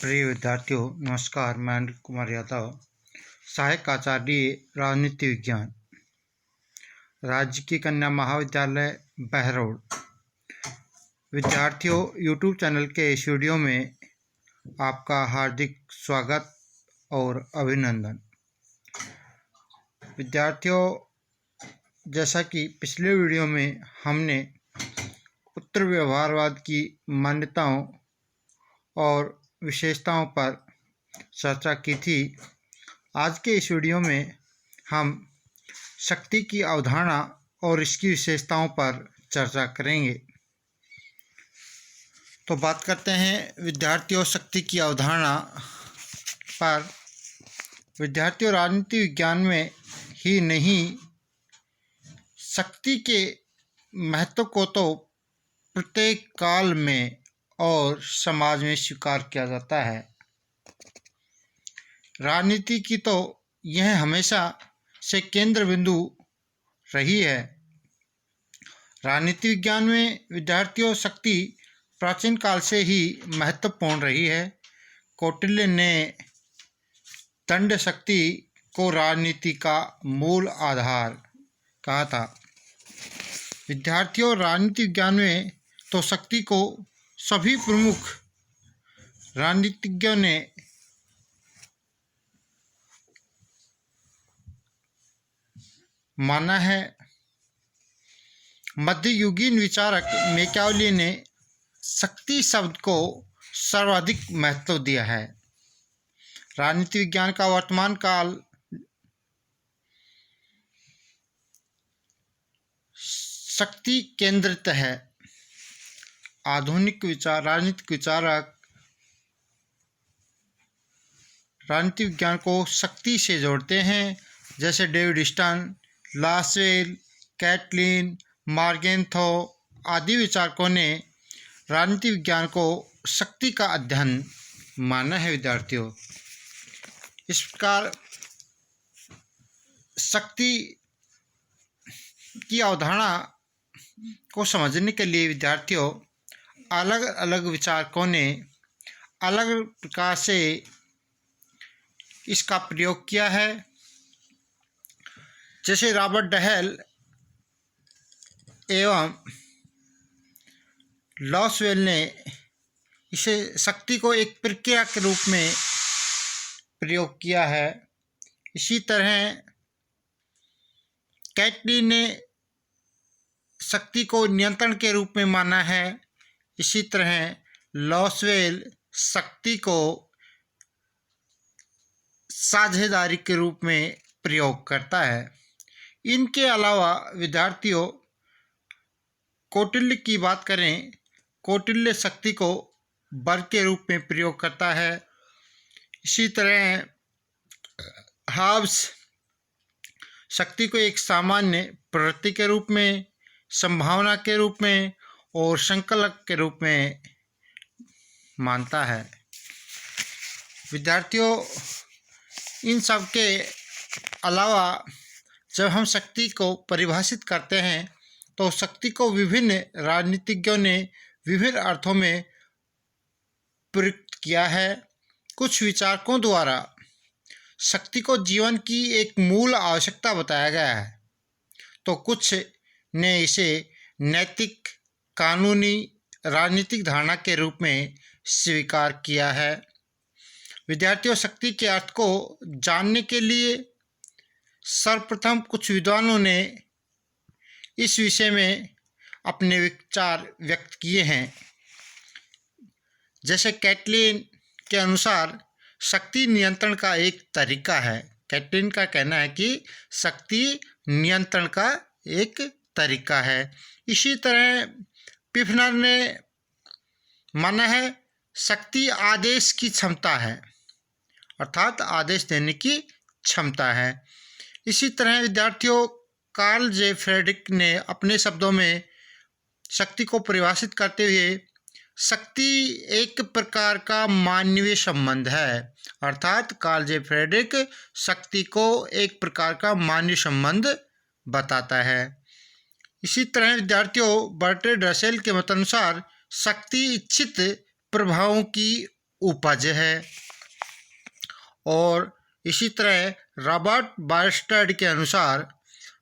प्रिय विद्यार्थियों, नमस्कार। मैं अनिल कुमार यादव, सहायक आचार्य राजनीति विज्ञान, राज्य की कन्या महाविद्यालय बहरोड। विद्यार्थियों, यूट्यूब चैनल के इस वीडियो में आपका हार्दिक स्वागत और अभिनंदन। विद्यार्थियों, जैसा कि पिछले वीडियो में हमने उत्तर व्यवहारवाद की मान्यताओं और विशेषताओं पर चर्चा की थी, आज के इस वीडियो में हम शक्ति की अवधारणा और इसकी विशेषताओं पर चर्चा करेंगे। तो बात करते हैं विद्यार्थियों शक्ति की अवधारणा पर। विद्यार्थियों, राजनीति विज्ञान में ही नहीं, शक्ति के महत्व को तो प्रत्येक काल में और समाज में स्वीकार किया जाता है। राजनीति की तो यह हमेशा से केंद्र बिंदु रही है। राजनीति विज्ञान में विद्यार्थियों शक्ति प्राचीन काल से ही महत्वपूर्ण रही है। कौटिल्य ने दंड शक्ति को राजनीति का मूल आधार कहा था। विद्यार्थियों, राजनीति विज्ञान में तो शक्ति को सभी प्रमुख राजनीतिज्ञों ने माना है। मध्ययुगीन विचारक मैकियावेली ने शक्ति शब्द को सर्वाधिक महत्व दिया है। राजनीति विज्ञान का वर्तमान काल शक्ति केंद्रित है। आधुनिक राजनीतिक विचारक राजनीति विज्ञान को शक्ति से जोड़ते हैं, जैसे डेविड स्टर्न, लासवेल, कैटलिन, मार्गेंथो आदि विचारकों ने राजनीति विज्ञान को शक्ति का अध्ययन माना है। विद्यार्थियों, इस प्रकार शक्ति की अवधारणा को समझने के लिए विद्यार्थियों अलग अलग विचारकों ने अलग प्रकार से इसका प्रयोग किया है। जैसे रॉबर्ट डहेल एवं लॉसवेल ने इसे शक्ति को एक प्रक्रिया के रूप में प्रयोग किया है। इसी तरह कैटलिन ने शक्ति को नियंत्रण के रूप में माना है। इसी तरह लॉसवेल शक्ति को साझेदारी के रूप में प्रयोग करता है। इनके अलावा विद्यार्थियों, कौटिल्य की बात करें, कौटिल्य शक्ति को बल के रूप में प्रयोग करता है। इसी तरह हाब्स शक्ति को एक सामान्य प्रवृत्ति के रूप में, संभावना के रूप में और संकल्प के रूप में मानता है। विद्यार्थियों, इन सब के अलावा जब हम शक्ति को परिभाषित करते हैं तो शक्ति को विभिन्न राजनीतिज्ञों ने विभिन्न अर्थों में प्रयुक्त किया है। कुछ विचारकों द्वारा शक्ति को जीवन की एक मूल आवश्यकता बताया गया है, तो कुछ ने इसे नैतिक, कानूनी, राजनीतिक धारणा के रूप में स्वीकार किया है। विद्यार्थियों, शक्ति के अर्थ को जानने के लिए सर्वप्रथम कुछ विद्वानों ने इस विषय में अपने विचार व्यक्त किए हैं। जैसे कैटलिन के अनुसार शक्ति नियंत्रण का एक तरीका है। कैटलिन का कहना है कि शक्ति नियंत्रण का एक तरीका है। इसी तरह पिफनर ने माना है शक्ति आदेश की क्षमता है, अर्थात आदेश देने की क्षमता है। इसी तरह विद्यार्थियों, कार्ल जे फ्रेडरिक ने अपने शब्दों में शक्ति को परिभाषित करते हुए शक्ति एक प्रकार का मानवीय संबंध है, अर्थात कार्ल जे फ्रेडरिक शक्ति को एक प्रकार का मानवीय संबंध बताता है। इसी तरह विद्यार्थियों, बर्ट्रैंड रसेल के मतानुसार शक्ति इच्छित प्रभावों की उपज है। और इसी तरह रॉबर्ट बायस्टैड के अनुसार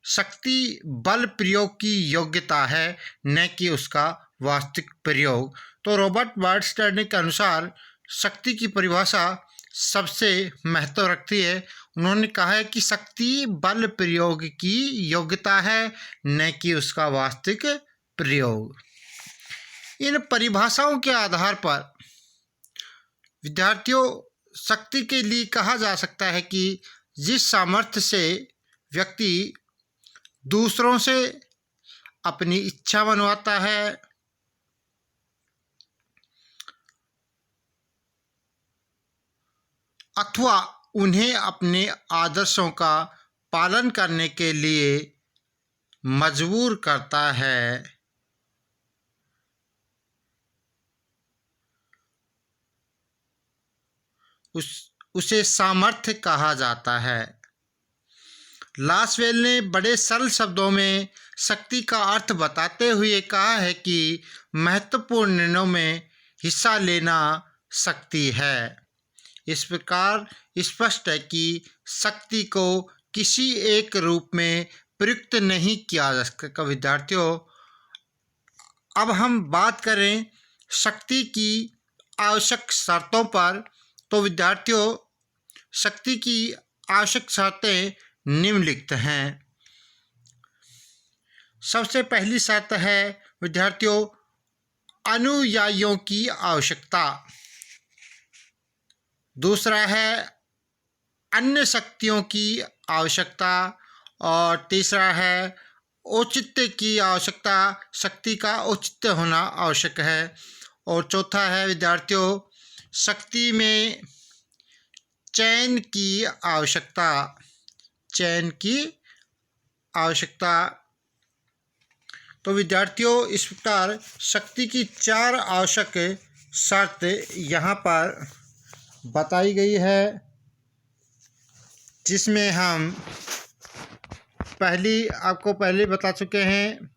शक्ति बल प्रयोग की योग्यता है, न कि उसका वास्तविक प्रयोग। तो रॉबर्ट बायस्टैड के अनुसार शक्ति की परिभाषा सबसे महत्व रखती है। उन्होंने कहा है कि शक्ति बल प्रयोग की योग्यता है, न कि उसका वास्तविक प्रयोग। इन परिभाषाओं के आधार पर विद्यार्थियों, शक्ति के लिए कहा जा सकता है कि जिस सामर्थ्य से व्यक्ति दूसरों से अपनी इच्छा मनवाता है अथवा उन्हें अपने आदर्शों का पालन करने के लिए मजबूर करता है, उसे सामर्थ्य कहा जाता है। लासवेल ने बड़े सरल शब्दों में शक्ति का अर्थ बताते हुए कहा है कि महत्वपूर्ण निर्णयों में हिस्सा लेना शक्ति है। इस प्रकार स्पष्ट है कि शक्ति को किसी एक रूप में प्रयुक्त नहीं किया जा सकता। विद्यार्थियों, अब हम बात करें शक्ति की आवश्यक शर्तों पर। तो विद्यार्थियों, शक्ति की आवश्यक शर्तें निम्नलिखित हैं। सबसे पहली शर्त है विद्यार्थियों, अनुयायियों की आवश्यकता। दूसरा है अन्य शक्तियों की आवश्यकता। और तीसरा है औचित्य की आवश्यकता, शक्ति का औचित्य होना आवश्यक है। और चौथा है विद्यार्थियों, शक्ति में चयन की आवश्यकता, चयन की आवश्यकता। तो विद्यार्थियों, इस प्रकार शक्ति की 4 आवश्यक शर्त यहाँ पर बताई गई है, जिसमें हम आपको पहले बता चुके हैं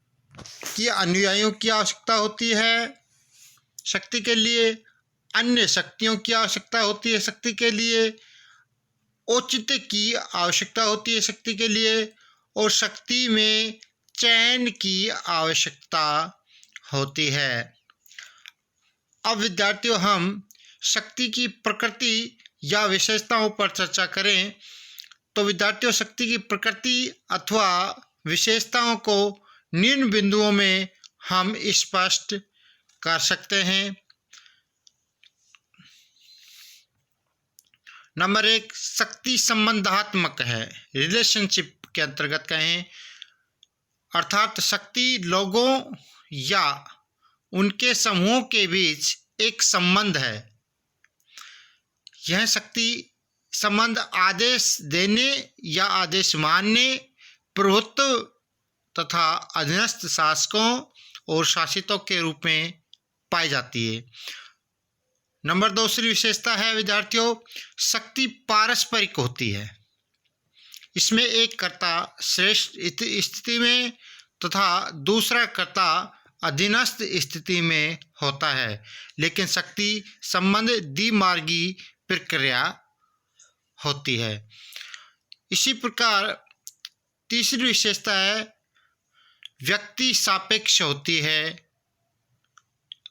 कि अनुयायियों की आवश्यकता होती है शक्ति के लिए, अन्य शक्तियों की आवश्यकता होती है शक्ति के लिए, औचित्य की आवश्यकता होती है शक्ति के लिए, और शक्ति में चयन की आवश्यकता होती है। अब विद्यार्थियों, हम शक्ति की प्रकृति या विशेषताओं पर चर्चा करें। तो विद्यार्थियों, शक्ति की प्रकृति अथवा विशेषताओं को निम्न बिंदुओं में हम स्पष्ट कर सकते हैं। नंबर 1, शक्ति संबंधात्मक है, रिलेशनशिप के अंतर्गत कहें, अर्थात शक्ति लोगों या उनके समूहों के बीच एक संबंध है। यह शक्ति संबंध आदेश देने या आदेश मानने, प्रभुत्व तथा अधीनस्थ शासकों और शासितों के रूप में पाई जाती है। नंबर 2 दूसरी विशेषता है विद्यार्थियों, शक्ति पारस्परिक होती है। इसमें एक कर्ता श्रेष्ठ स्थिति में तथा दूसरा कर्ता अधीनस्थ स्थिति में होता है, लेकिन शक्ति संबंध द्विमार्गी प्रक्रिया होती है। इसी प्रकार तीसरी विशेषता है व्यक्ति सापेक्ष होती है,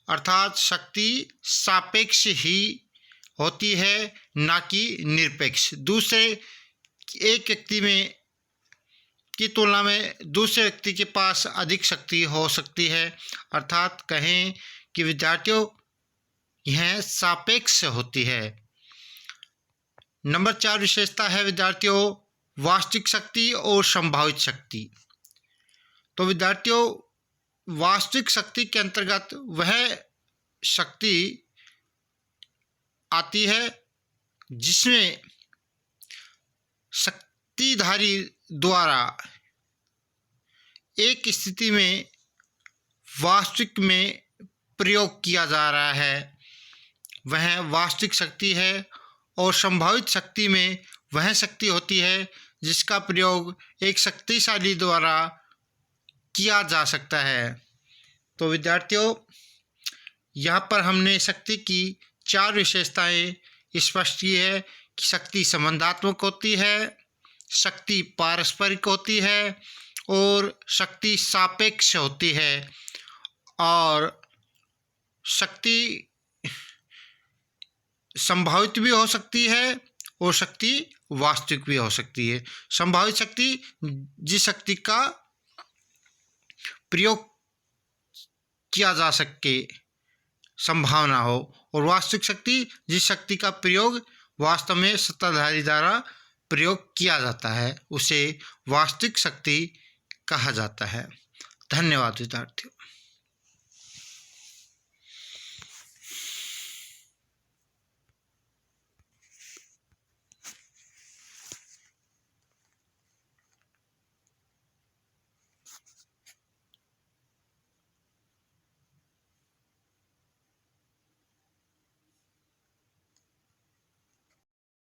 अर्थात शक्ति सापेक्ष ही होती है, ना कि निरपेक्ष। दूसरे एक व्यक्ति में की तुलना में दूसरे व्यक्ति के पास अधिक शक्ति हो सकती है, अर्थात कहें कि विद्यार्थियों यह सापेक्ष होती है। नंबर 4 विशेषता है विद्यार्थियों वास्तविक शक्ति और संभावित शक्ति। तो विद्यार्थियों वास्तविक शक्ति के अंतर्गत वह शक्ति आती है जिसमें शक्तिधारी द्वारा एक स्थिति में वास्तविक में प्रयोग किया जा रहा है, वह वास्तविक शक्ति है। और संभावित शक्ति में वह शक्ति होती है जिसका प्रयोग एक शक्तिशाली द्वारा किया जा सकता है। तो विद्यार्थियों यहाँ पर हमने शक्ति की 4 विशेषताएं स्पष्ट की है कि शक्ति संबंधात्मक होती है, शक्ति पारस्परिक होती है और शक्ति सापेक्ष होती है, और शक्ति संभावित भी हो सकती है और शक्ति वास्तविक भी हो सकती है। संभावित शक्ति जिस शक्ति का प्रयोग किया जा सके संभावना हो, और वास्तविक शक्ति जिस शक्ति का प्रयोग वास्तव में सत्ताधारी द्वारा प्रयोग किया जाता है उसे वास्तविक शक्ति कहा जाता है। धन्यवाद विद्यार्थियों।